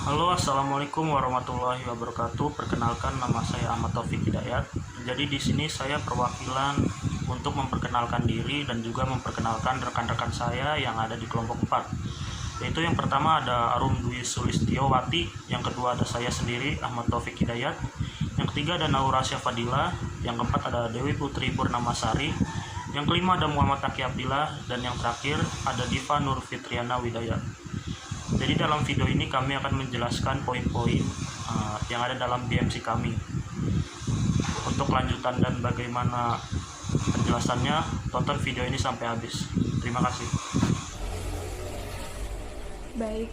Halo, assalamualaikum warahmatullahi wabarakatuh. Perkenalkan, nama saya Ahmad Taufik Hidayat. Jadi di sini saya perwakilan untuk memperkenalkan diri dan juga memperkenalkan rekan-rekan saya yang ada di kelompok 4. Yaitu yang pertama ada Arum Dwi Sulistiowati, yang kedua ada saya sendiri Ahmad Taufik Hidayat, yang ketiga ada Naurasya Fadila, yang keempat ada Dewi Putri Purnamasari, yang kelima ada Muhammad Taki Abdillah, dan yang terakhir ada Diva Nur Fitriana Widayat. Jadi dalam video ini kami akan menjelaskan poin-poin yang ada dalam BMC kami. Untuk lanjutan dan bagaimana penjelasannya, tonton video ini sampai habis. Terima kasih. Baik,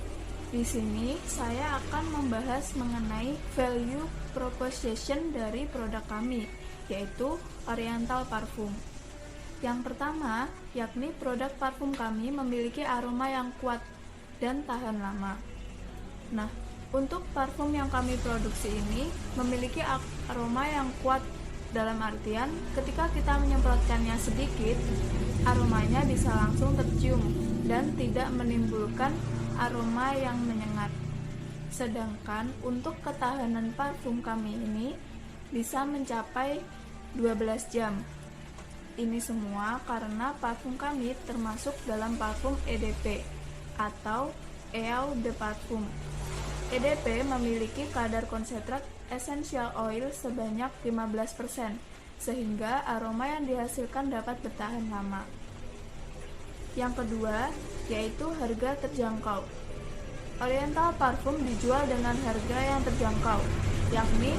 di sini saya akan membahas mengenai value proposition dari produk kami, yaitu Oriental Parfum. Yang pertama, yakni produk parfum kami memiliki aroma yang kuat dan tahan lama. Nah, untuk parfum yang kami produksi ini memiliki aroma yang kuat dalam artian ketika kita menyemprotkannya sedikit, aromanya bisa langsung tercium dan tidak menimbulkan aroma yang menyengat. Sedangkan untuk ketahanan parfum kami ini bisa mencapai 12 jam. Ini semua karena parfum kami termasuk dalam parfum EDP atau Eau de Parfum. EDP memiliki kadar konsentrat essential oil sebanyak 15%, sehingga aroma yang dihasilkan dapat bertahan lama. Yang kedua, yaitu harga terjangkau. Oriental Parfum dijual dengan harga yang terjangkau, yakni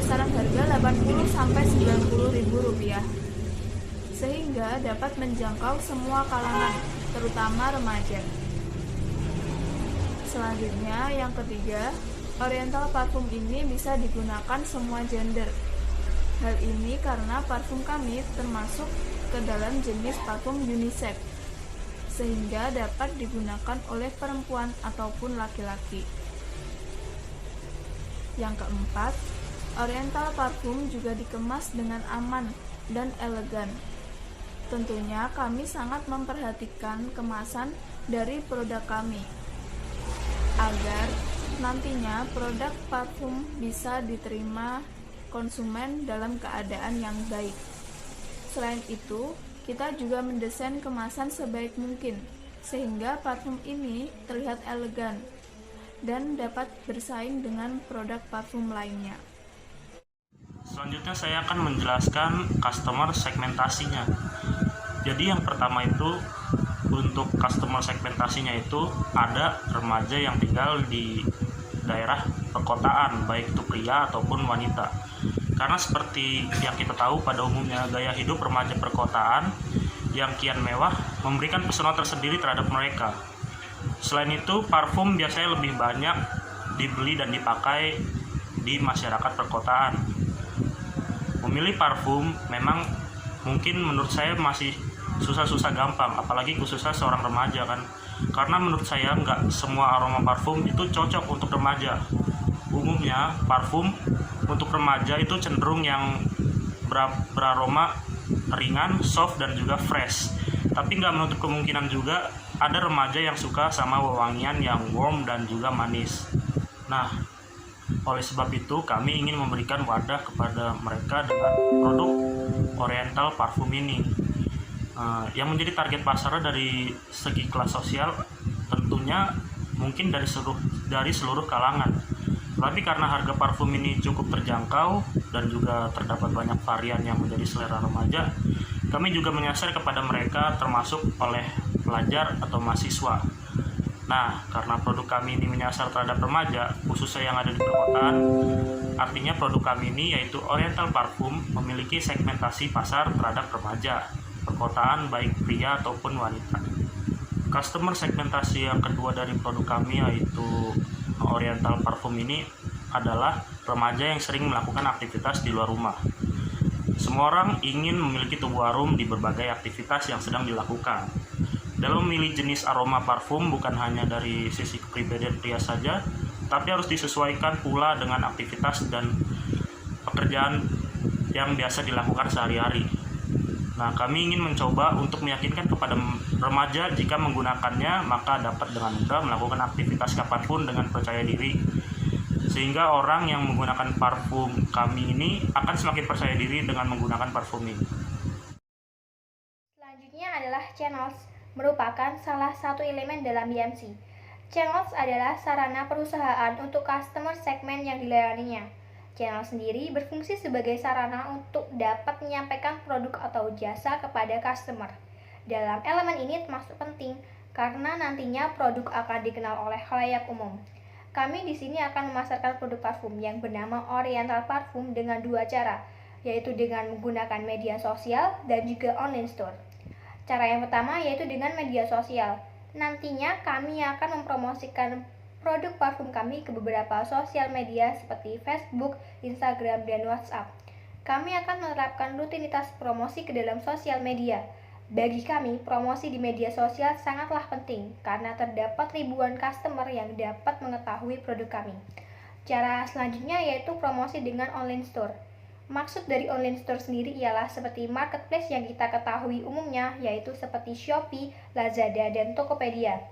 kisaran harga 80-90 ribu rupiah, sehingga dapat menjangkau semua kalangan, terutama remaja. Selanjutnya, yang ketiga, Oriental Parfum ini bisa digunakan semua gender. Hal ini karena parfum kami termasuk ke dalam jenis parfum unisex, sehingga dapat digunakan oleh perempuan ataupun laki-laki. Yang keempat, Oriental Parfum juga dikemas dengan aman dan elegan. Tentunya kami sangat memperhatikan kemasan dari produk kami, agar nantinya produk parfum bisa diterima konsumen dalam keadaan yang baik. Selain itu, kita juga mendesain kemasan sebaik mungkin, sehingga parfum ini terlihat elegan dan dapat bersaing dengan produk parfum lainnya. Selanjutnya saya akan menjelaskan customer segmentasinya. Jadi yang pertama itu, untuk customer segmentasinya itu ada remaja yang tinggal di daerah perkotaan, baik itu pria ataupun wanita. Karena seperti yang kita tahu pada umumnya, gaya hidup remaja perkotaan yang kian mewah memberikan pesona tersendiri terhadap mereka. Selain itu, parfum biasanya lebih banyak dibeli dan dipakai di masyarakat perkotaan. Memilih parfum memang mungkin menurut saya masih susah-susah gampang, apalagi khususnya seorang remaja kan. Karena menurut saya nggak semua aroma parfum itu cocok untuk remaja. Umumnya parfum untuk remaja itu cenderung yang beraroma ringan, soft, dan juga fresh. Tapi nggak menutup kemungkinan juga ada remaja yang suka sama wewangian yang warm dan juga manis. Nah, oleh sebab itu kami ingin memberikan wadah kepada mereka dengan produk Oriental Parfum ini. Yang menjadi target pasarnya dari segi kelas sosial tentunya mungkin dari seluruh kalangan. Tapi karena harga parfum ini cukup terjangkau dan juga terdapat banyak varian yang menjadi selera remaja, kami juga menyasar kepada mereka termasuk oleh pelajar atau mahasiswa. Nah, karena produk kami ini menyasar terhadap remaja, khususnya yang ada di perkotaan, artinya produk kami ini yaitu Oriental Parfum memiliki segmentasi pasar terhadap remaja perkotaan, baik pria ataupun wanita. Customer segmentasi yang kedua dari produk kami yaitu Oriental Parfum ini adalah remaja yang sering melakukan aktivitas di luar rumah. Semua orang ingin memiliki tubuh harum di berbagai aktivitas yang sedang dilakukan. Dalam memilih jenis aroma parfum bukan hanya dari sisi kepribadian pria saja, tapi harus disesuaikan pula dengan aktivitas dan pekerjaan yang biasa dilakukan sehari-hari. Nah, kami ingin mencoba untuk meyakinkan kepada remaja jika menggunakannya maka dapat dengan mudah melakukan aktivitas kapanpun dengan percaya diri. Sehingga orang yang menggunakan parfum kami ini akan semakin percaya diri dengan menggunakan parfum ini. Selanjutnya adalah channels, merupakan salah satu elemen dalam BMC. Channels adalah sarana perusahaan untuk customer segment yang dilayaninya. Channel sendiri berfungsi sebagai sarana untuk dapat menyampaikan produk atau jasa kepada customer. Dalam elemen ini termasuk penting karena nantinya produk akan dikenal oleh khalayak umum. Kami di sini akan memasarkan produk parfum yang bernama Oriental Parfum dengan dua cara, yaitu dengan menggunakan media sosial dan juga online store. Cara yang pertama yaitu dengan media sosial. Nantinya kami akan mempromosikan produk parfum kami ke beberapa sosial media seperti Facebook, Instagram, dan WhatsApp. Kami akan menerapkan rutinitas promosi ke dalam sosial media. Bagi kami, promosi di media sosial sangatlah penting karena terdapat ribuan customer yang dapat mengetahui produk kami. Cara selanjutnya yaitu promosi dengan online store. Maksud dari online store sendiri ialah seperti marketplace yang kita ketahui umumnya, yaitu seperti Shopee, Lazada, dan Tokopedia.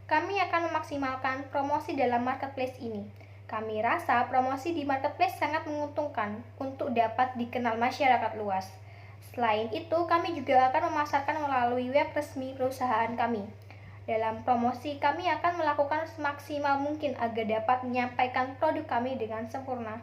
Kami akan memaksimalkan promosi dalam marketplace ini. Kami rasa promosi di marketplace sangat menguntungkan untuk dapat dikenal masyarakat luas. Selain itu, kami juga akan memasarkan melalui web resmi perusahaan kami. Dalam promosi, kami akan melakukan semaksimal mungkin agar dapat menyampaikan produk kami dengan sempurna.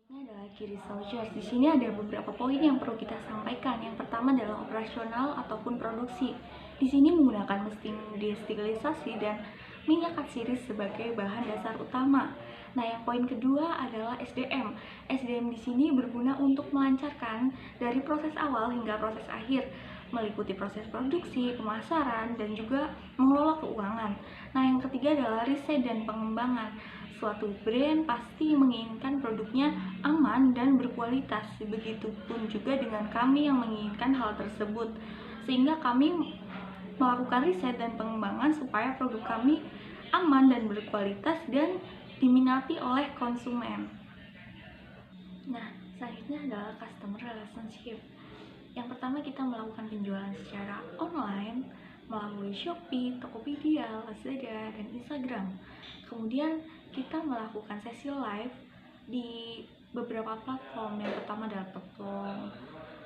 Ini adalah key result charts. Di sini ada beberapa poin yang perlu kita sampaikan. Yang pertama adalah operasional ataupun produksi. Di sini menggunakan mesin destilasi dan minyak atsiris sebagai bahan dasar utama. Nah, yang poin kedua adalah SDM. SDM di sini berguna untuk melancarkan dari proses awal hingga proses akhir, meliputi proses produksi, pemasaran, dan juga mengelola keuangan. Nah, yang ketiga adalah riset dan pengembangan. Suatu brand pasti menginginkan produknya aman dan berkualitas. Begitupun juga dengan kami yang menginginkan hal tersebut. Sehingga kami melakukan riset dan pengembangan supaya produk kami aman dan berkualitas dan diminati oleh konsumen. Nah, selanjutnya adalah customer relationship. Yang pertama, kita melakukan penjualan secara online melalui Shopee, Tokopedia, Lazada, dan Instagram. Kemudian kita melakukan sesi live di beberapa platform. Yang pertama adalah platform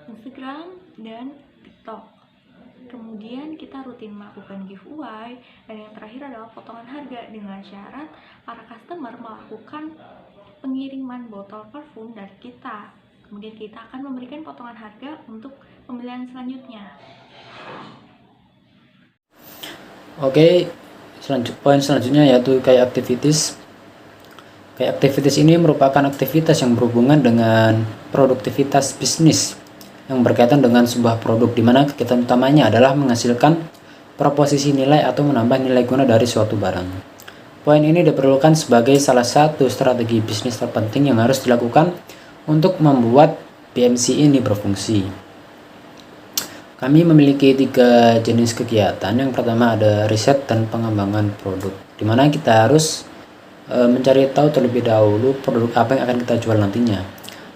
Instagram dan TikTok. Kemudian kita rutin melakukan giveaway, dan yang terakhir adalah potongan harga dengan syarat para customer melakukan pengiriman botol parfum dari kita. Kemudian kita akan memberikan potongan harga untuk pembelian selanjutnya. Oke, poin selanjutnya yaitu key activities. Key activities ini merupakan aktivitas yang berhubungan dengan produktivitas bisnis yang berkaitan dengan sebuah produk, di mana kegiatan utamanya adalah menghasilkan proposisi nilai atau menambah nilai guna dari suatu barang. Poin ini diperlukan sebagai salah satu strategi bisnis terpenting yang harus dilakukan untuk membuat BMC ini berfungsi. Kami memiliki 3 jenis kegiatan. Yang pertama ada riset dan pengembangan produk, di mana kita harus mencari tahu terlebih dahulu produk apa yang akan kita jual nantinya,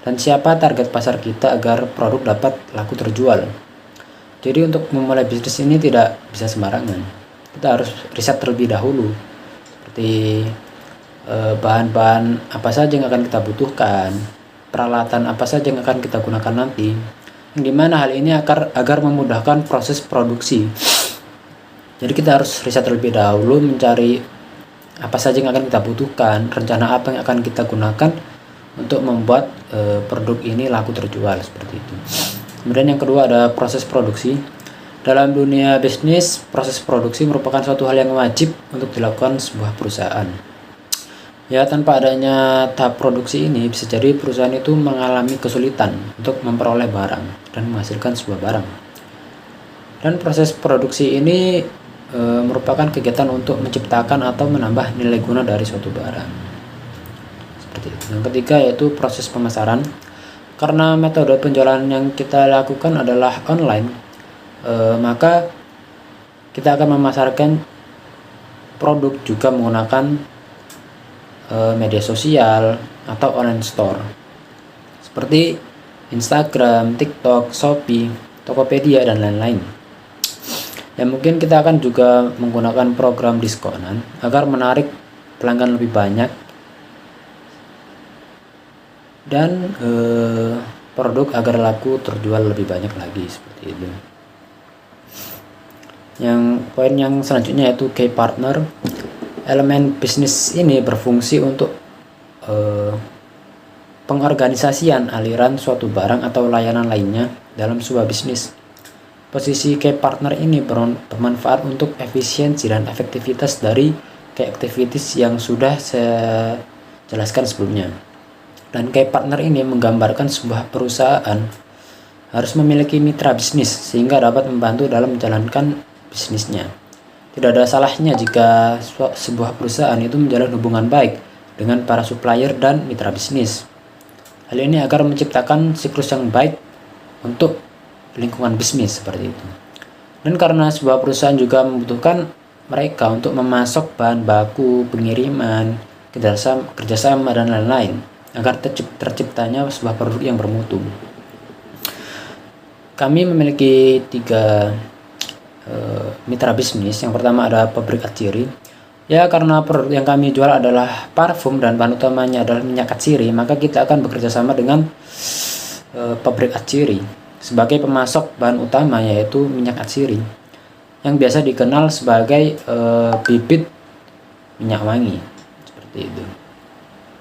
dan siapa target pasar kita agar produk dapat laku terjual. Jadi untuk memulai bisnis ini tidak bisa sembarangan. Kita harus riset terlebih dahulu, seperti bahan-bahan apa saja yang akan kita butuhkan, peralatan apa saja yang akan kita gunakan nanti, yang dimana hal ini agar memudahkan proses produksi. Jadi kita harus riset terlebih dahulu, mencari apa saja yang akan kita butuhkan, rencana apa yang akan kita gunakan untuk membuat produk ini laku terjual, seperti itu. Kemudian yang kedua ada proses produksi. Dalam dunia bisnis, proses produksi merupakan suatu hal yang wajib untuk dilakukan sebuah perusahaan. Ya, tanpa adanya tahap produksi ini, bisa jadi perusahaan itu mengalami kesulitan untuk memperoleh barang dan menghasilkan sebuah barang. Dan proses produksi ini merupakan kegiatan untuk menciptakan atau menambah nilai guna dari suatu barang. Seperti itu. Yang ketiga yaitu proses pemasaran. Karena metode penjualan yang kita lakukan adalah online, maka kita akan memasarkan produk juga menggunakan media sosial atau online store. Seperti Instagram, TikTok, Shopee, Tokopedia, dan lain-lain. Ya mungkin kita akan juga menggunakan program diskonan agar menarik pelanggan lebih banyak dan produk agar laku terjual lebih banyak lagi, seperti itu. Yang poin yang selanjutnya yaitu key partner. Elemen bisnis ini berfungsi untuk pengorganisasian aliran suatu barang atau layanan lainnya dalam sebuah bisnis. Posisi key partner ini bermanfaat untuk efisiensi dan efektivitas dari key activities yang sudah saya jelaskan sebelumnya. Dan key partner ini menggambarkan sebuah perusahaan harus memiliki mitra bisnis sehingga dapat membantu dalam menjalankan bisnisnya. Tidak ada salahnya jika sebuah perusahaan itu menjalin hubungan baik dengan para supplier dan mitra bisnis. Hal ini agar menciptakan siklus yang baik untuk lingkungan bisnis, seperti itu. Dan karena sebuah perusahaan juga membutuhkan mereka untuk memasok bahan baku, pengiriman, kerjasama dan lain-lain agar terciptanya sebuah produk yang bermutu. Kami memiliki 3 mitra bisnis. Yang pertama ada pabrik atsiri. Ya, karena produk yang kami jual adalah parfum dan bahan utamanya adalah minyak atsiri, maka kita akan bekerja sama dengan pabrik atsiri sebagai pemasok bahan utama, yaitu minyak atsiri yang biasa dikenal sebagai bibit minyak wangi, seperti itu.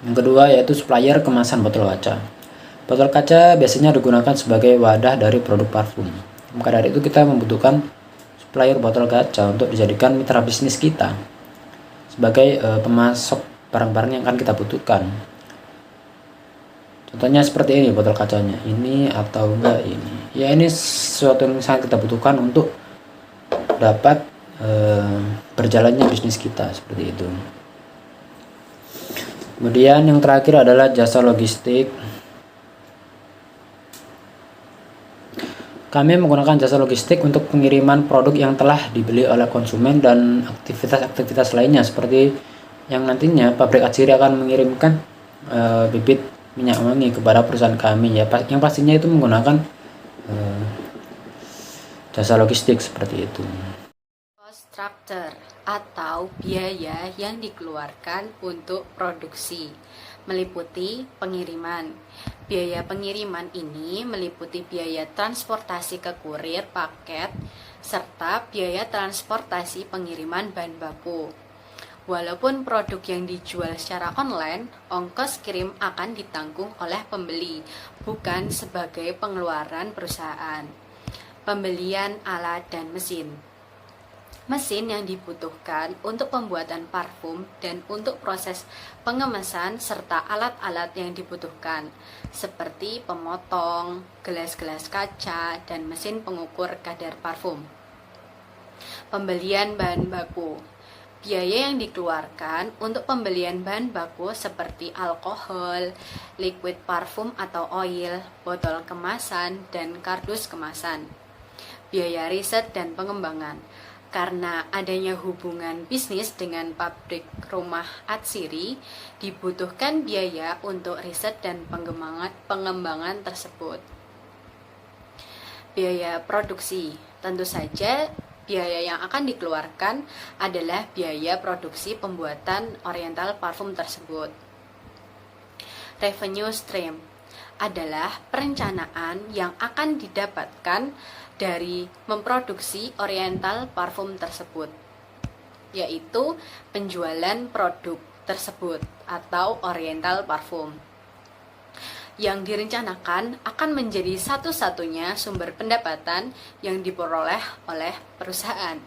Yang kedua yaitu supplier kemasan botol kaca. Botol kaca biasanya digunakan sebagai wadah dari produk parfum. Maka dari itu kita membutuhkan supplier botol kaca untuk dijadikan mitra bisnis kita sebagai pemasok barang-barang yang akan kita butuhkan. Contohnya seperti ini botol kacanya, ini atau enggak ini. Ya, ini sesuatu yang sangat kita butuhkan untuk dapat berjalannya bisnis kita, seperti itu. Kemudian yang terakhir adalah jasa logistik. Kami menggunakan jasa logistik untuk pengiriman produk yang telah dibeli oleh konsumen dan aktivitas-aktivitas lainnya, seperti yang nantinya pabrik atsiri akan mengirimkan bibit minyak wangi kepada perusahaan kami, ya, yang pastinya itu menggunakan jasa logistik, seperti itu. Cost structure atau biaya yang dikeluarkan untuk produksi meliputi pengiriman. Biaya pengiriman ini meliputi biaya transportasi ke kurir paket serta biaya transportasi pengiriman bahan baku. Walaupun produk yang dijual secara online, ongkos kirim akan ditanggung oleh pembeli, bukan sebagai pengeluaran perusahaan. Pembelian alat dan mesin. Mesin yang dibutuhkan untuk pembuatan parfum dan untuk proses pengemasan serta alat-alat yang dibutuhkan, seperti pemotong, gelas-gelas kaca, dan mesin pengukur kadar parfum. Pembelian bahan baku. Biaya yang dikeluarkan untuk pembelian bahan baku seperti alkohol, liquid parfum atau oil, botol kemasan, dan kardus kemasan. Biaya riset dan pengembangan. Karena adanya hubungan bisnis dengan pabrik rumah atsiri, dibutuhkan biaya untuk riset dan pengembangan tersebut. Biaya produksi. Tentu saja biaya yang akan dikeluarkan adalah biaya produksi pembuatan oriental parfum tersebut. Revenue stream adalah perencanaan yang akan didapatkan dari memproduksi oriental parfum tersebut, yaitu penjualan produk tersebut atau oriental parfum yang direncanakan akan menjadi satu-satunya sumber pendapatan yang diperoleh oleh perusahaan.